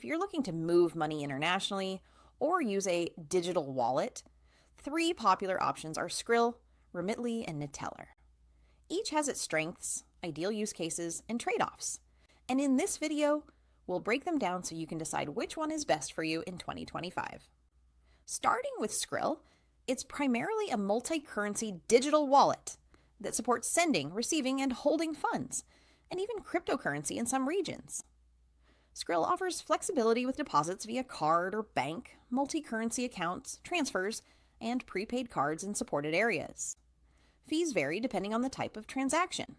you're looking to move money internationally or use a digital wallet, three popular options are Skrill, Remitly, and Neteller. Each has its strengths, ideal use cases, and trade-offs. And in this video, we'll break them down so you can decide which one is best for you in 2025. Starting with Skrill, it's primarily a multi-currency digital wallet that supports sending, receiving, and holding funds, and even cryptocurrency in some regions. Skrill offers flexibility with deposits via card or bank, multi-currency accounts, transfers, and prepaid cards in supported areas. Fees vary depending on the type of transaction.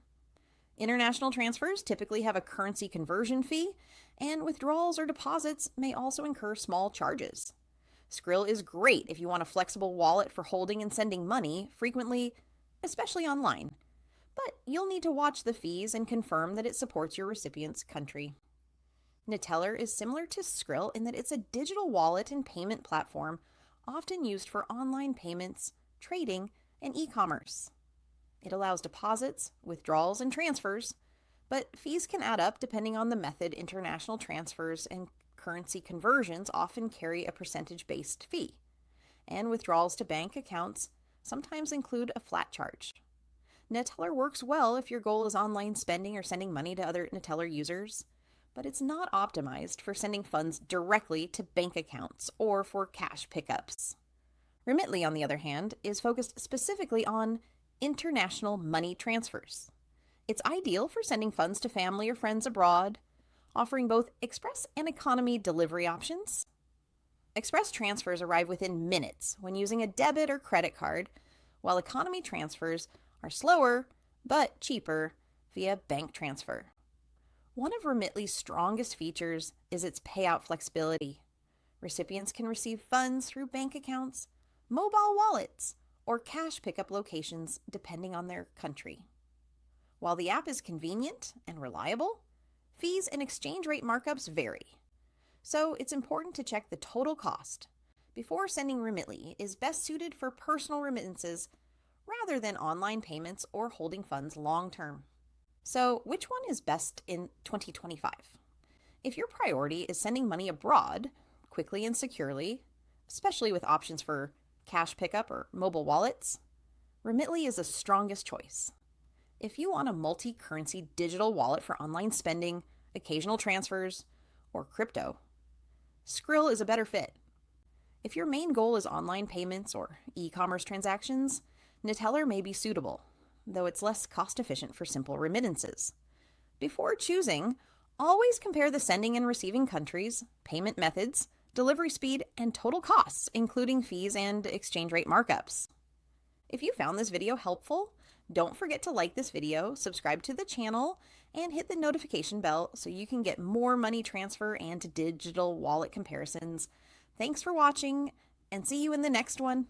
International transfers typically have a currency conversion fee, and withdrawals or deposits may also incur small charges. Skrill is great if you want a flexible wallet for holding and sending money frequently, especially online. But you'll need to watch the fees and confirm that it supports your recipient's country. Neteller is similar to Skrill in that it's a digital wallet and payment platform often used for online payments, trading, and e-commerce. It allows deposits, withdrawals, and transfers, but fees can add up depending on the method. International transfers and currency conversions often carry a percentage-based fee, and withdrawals to bank accounts sometimes include a flat charge. Neteller works well if your goal is online spending or sending money to other Neteller users, but it's not optimized for sending funds directly to bank accounts or for cash pickups. Remitly, on the other hand, is focused specifically on international money transfers. It's ideal for sending funds to family or friends abroad, offering both express and economy delivery options. Express transfers arrive within minutes when using a debit or credit card, while economy transfers are slower but cheaper via bank transfer. One of Remitly's strongest features is its payout flexibility. Recipients can receive funds through bank accounts, mobile wallets, or cash pickup locations depending on their country. While the app is convenient and reliable, fees and exchange rate markups vary. So it's important to check the total cost before sending. Remitly is best suited for personal remittances rather than online payments or holding funds long term. So which one is best in 2025? If your priority is sending money abroad quickly and securely, especially with options for cash pickup or mobile wallets, Remitly is the strongest choice. If you want a multi-currency digital wallet for online spending, occasional transfers, or crypto, Skrill is a better fit. If your main goal is online payments or e-commerce transactions, Neteller may be suitable, though it's less cost-efficient for simple remittances. Before choosing, always compare the sending and receiving countries, payment methods, delivery speed, and total costs, including fees and exchange rate markups. If you found this video helpful, don't forget to like this video, subscribe to the channel, and hit the notification bell so you can get more money transfer and digital wallet comparisons. Thanks for watching, and see you in the next one.